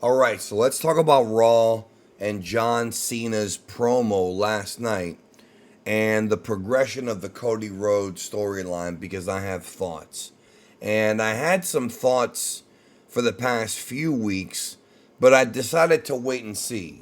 All right, so let's talk about Raw and John Cena's promo last night and the progression of the Cody Rhodes storyline because I have thoughts. And I had some thoughts for the past few weeks, but I decided to wait and see.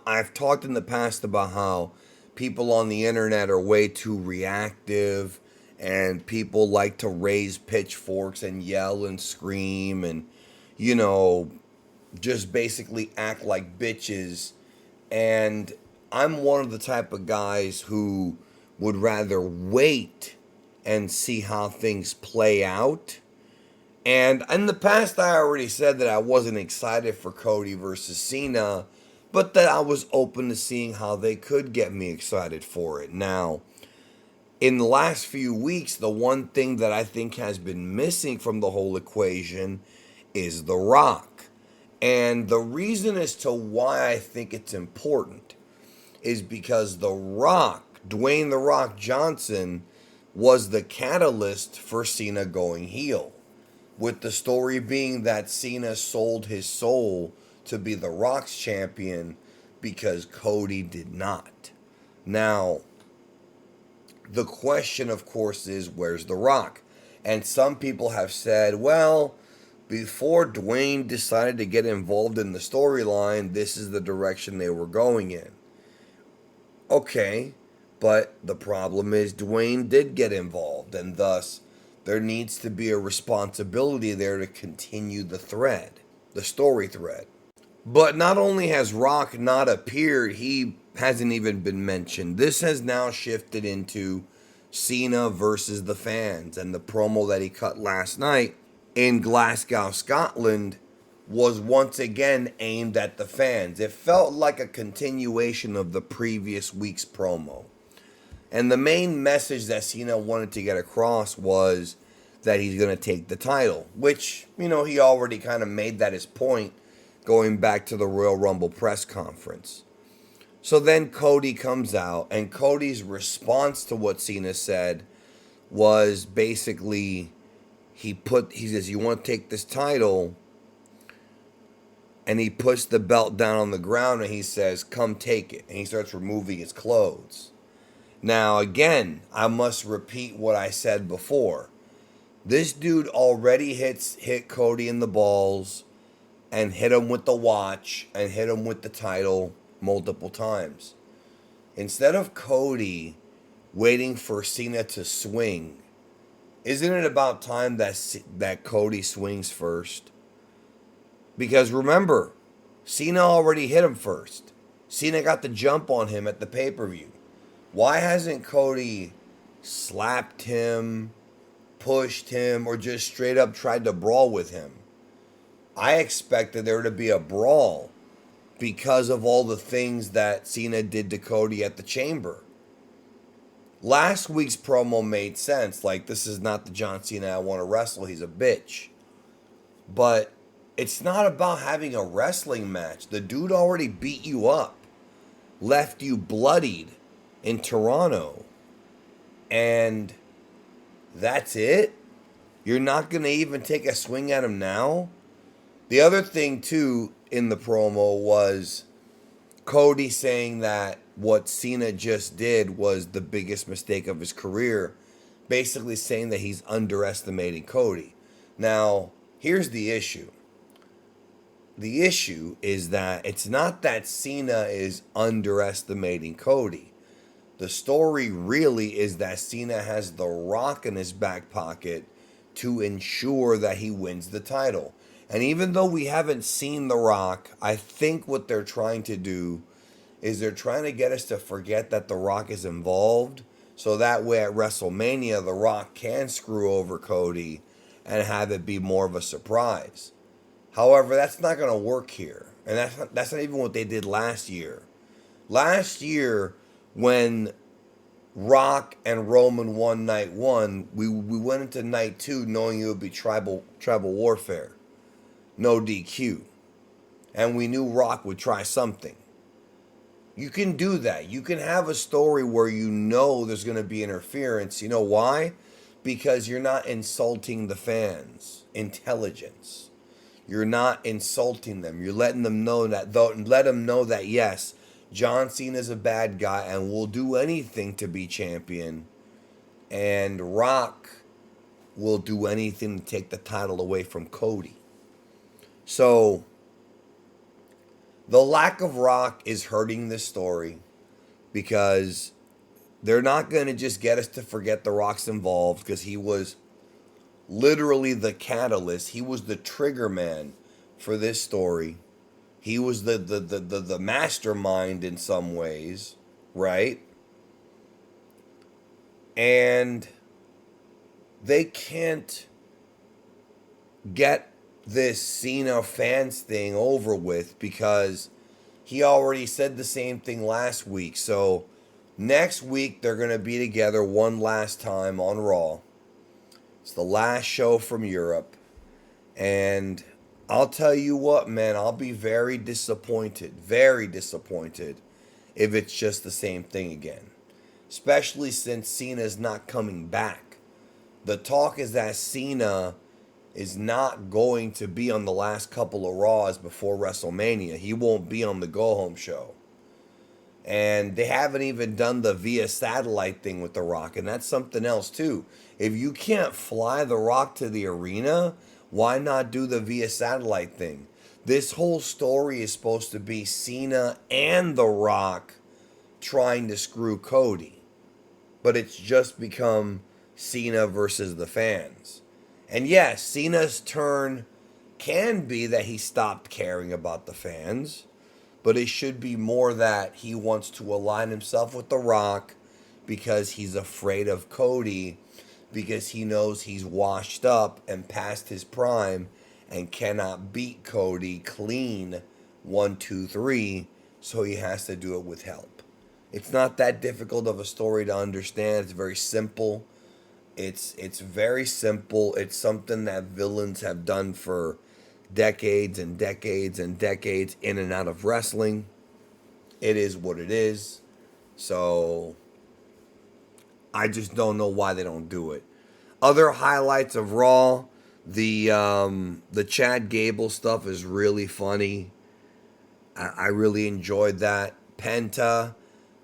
I've talked in the past about how people on the internet are way too reactive and people like to raise pitchforks and yell and scream and, you know, just basically act like bitches. And I'm one of the type of guys who would rather wait and see how things play out. And in the past, I already said that I wasn't excited for Cody versus Cena, but that I was open to seeing how they could get me excited for it. Now, in the last few weeks, the one thing that I think has been missing from the whole equation is The Rock. And the reason as to why I think it's important is because The Rock, Dwayne The Rock Johnson, was the catalyst for Cena going heel. With the story being that Cena sold his soul to be The Rock's champion because Cody did not. Now, the question, of course, is where's The Rock? And some people have said, well, before Dwayne decided to get involved in the storyline, this is the direction they were going in. Okay, but the problem is Dwayne did get involved, and thus there needs to be a responsibility there to continue the thread, the story thread. But not only has Rock not appeared, he hasn't even been mentioned. This has now shifted into Cena versus the fans, and the promo that he cut last night in Glasgow, Scotland, was once again aimed at the fans. It felt like a continuation of the previous week's promo. And the main message that Cena wanted to get across was that he's going to take the title, which, he already kind of made that his point going back to the Royal Rumble press conference. So then Cody comes out, and Cody's response to what Cena said was basically he says, "You want to take this title?" And he puts the belt down on the ground and he says, "Come take it." And he starts removing his clothes. Now, again, I must repeat what I said before. This dude already hit Cody in the balls and hit him with the watch and hit him with the title multiple times. Instead of Cody waiting for Cena to swing, isn't it about time that Cody swings first? Because remember, Cena already hit him first. Cena got the jump on him at the pay-per-view. Why hasn't Cody slapped him, pushed him, or just straight up tried to brawl with him? I expected there to be a brawl because of all the things that Cena did to Cody at the Chamber. Last week's promo made sense. Like, this is not the John Cena I want to wrestle. He's a bitch. But it's not about having a wrestling match. The dude already beat you up, left you bloodied in Toronto, and that's it? You're not going to even take a swing at him now? The other thing, too, in the promo was Cody saying that what Cena just did was the biggest mistake of his career, basically saying that he's underestimating Cody. Now, here's the issue. The issue is that it's not that Cena is underestimating Cody. The story really is that Cena has The Rock in his back pocket to ensure that he wins the title. And even though we haven't seen The Rock, I think what they're trying to do is they're trying to get us to forget that The Rock is involved. So that way at WrestleMania, The Rock can screw over Cody and have it be more of a surprise. However, that's not going to work here. And that's not even what they did last year. Last year, when Rock and Roman won night one, we went into night two knowing it would be tribal warfare. No DQ. And we knew Rock would try something. You can do that. You can have a story where you know there's going to be interference. You know why? Because you're not insulting the fans' intelligence. You're not insulting them. You're letting them know that, though, let them know that, yes, John Cena's a bad guy and will do anything to be champion. And Rock will do anything to take the title away from Cody. So, the lack of Rock is hurting this story because they're not going to just get us to forget the Rock's involved, because he was literally the catalyst. He was the trigger man for this story. He was the mastermind in some ways, right? And they can't get this Cena fans thing over with because he already said the same thing last week. So next week they're going to be together one last time on Raw. It's the last show from Europe. And I'll tell you what, man, I'll be very disappointed if it's just the same thing again. Especially since Cena's not coming back. The talk is that Cena is not going to be on the last couple of Raws before WrestleMania. He won't be on the go-home show. And they haven't even done the via satellite thing with The Rock. And that's something else, too. If you can't fly The Rock to the arena, why not do the via satellite thing? This whole story is supposed to be Cena and The Rock trying to screw Cody. But it's just become Cena versus the fans. And yes, Cena's turn can be that he stopped caring about the fans. But it should be more that he wants to align himself with The Rock because he's afraid of Cody, because he knows he's washed up and past his prime and cannot beat Cody clean 1, 2, 3, so he has to do it with help. It's not that difficult of a story to understand. It's very simple. It's very simple. It's something that villains have done for decades and decades and decades in and out of wrestling. It is what it is. So I just don't know why they don't do it. Other highlights of Raw, the Chad Gable stuff is really funny. I really enjoyed that. Penta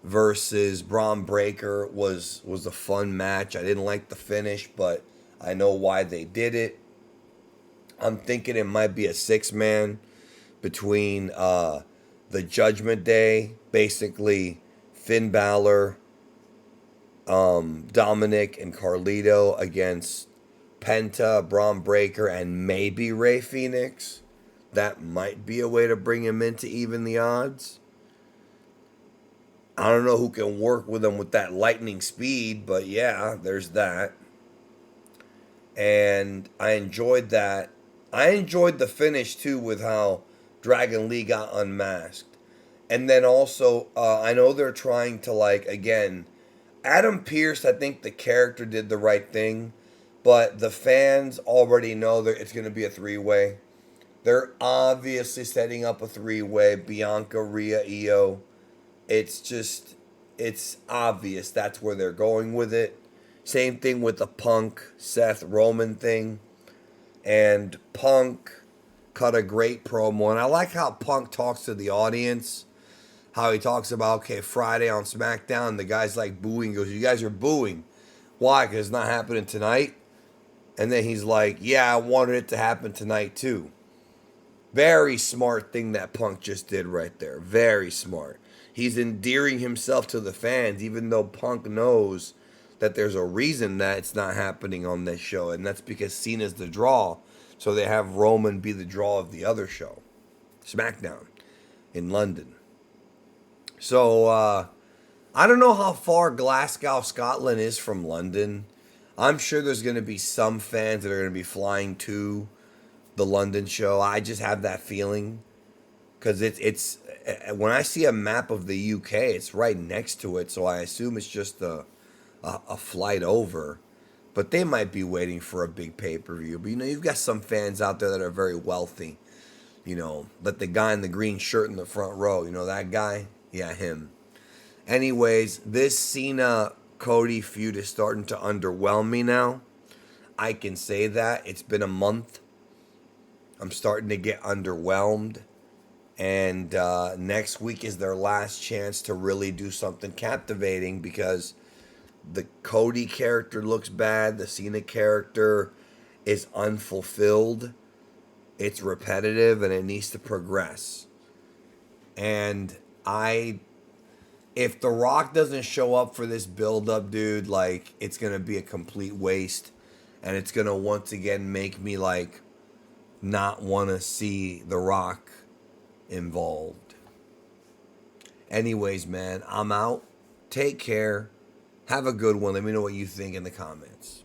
versus Braun Breaker was a fun match. I didn't like the finish, but I know why they did it. I'm thinking it might be a 6-man between the Judgment Day, basically Finn Balor, Dominic, and Carlito against Penta, Braun Breaker, and maybe Rey Fenix. That might be a way to bring him in to even the odds. I don't know who can work with him with that lightning speed, but yeah, there's that. And I enjoyed that. I enjoyed the finish, too, with how Dragon Lee got unmasked. And then also, I know they're trying to, again, Adam Pearce, I think the character did the right thing. But the fans already know that it's going to be a 3-way. They're obviously setting up a 3-way. Bianca, Rhea, Io. It's obvious that's where they're going with it. Same thing with the Punk, Seth, Roman thing. And Punk cut a great promo. And I like how Punk talks to the audience. How he talks about, okay, Friday on SmackDown, the guy's booing. He goes, you guys are booing. Why? Because it's not happening tonight. And then he's like, yeah, I wanted it to happen tonight too. Very smart thing that Punk just did right there. Very smart. He's endearing himself to the fans, even though Punk knows that there's a reason that it's not happening on this show, and that's because Cena's the draw, so they have Roman be the draw of the other show, SmackDown, in London. So, I don't know how far Glasgow, Scotland is from London. I'm sure there's going to be some fans that are going to be flying to the London show. I just have that feeling, because it's when I see a map of the UK, it's right next to it, so I assume it's just a flight over, but they might be waiting for a big pay-per-view. But, you've got some fans out there that are very wealthy, but the guy in the green shirt in the front row, that guy? Yeah, him. Anyways, this Cena-Cody feud is starting to underwhelm me now. I can say that. It's been a month. I'm starting to get underwhelmed. And next week is their last chance to really do something captivating because the Cody character looks bad. The Cena character is unfulfilled. It's repetitive and it needs to progress. And I, if The Rock doesn't show up for this build up, dude, like it's going to be a complete waste. And it's going to once again make me like not want to see The Rock involved. Anyways, man, I'm out. Take care. Have a good one. Let me know what you think in the comments.